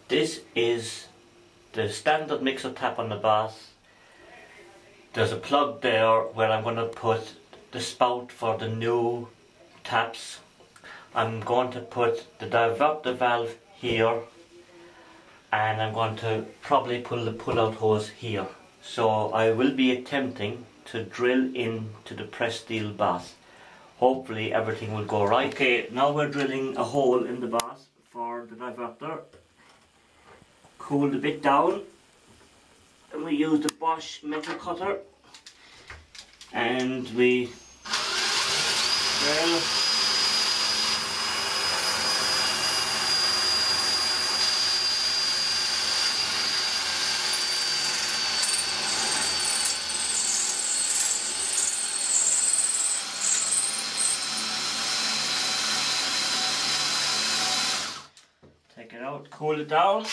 This is the standard mixer tap on the bath. There's a plug there where I'm going to put the spout for the new taps. I'm going to put the diverter valve here, and I'm going to probably pull the pull-out hose here. So I will be attempting to drill into the pressed steel bath. Hopefully everything will go right. Okay, now we're drilling a hole in the bath for the diverter. Cooled a bit down, and we use the Bosch metal cutter, and we drill. Take it out, cool it down.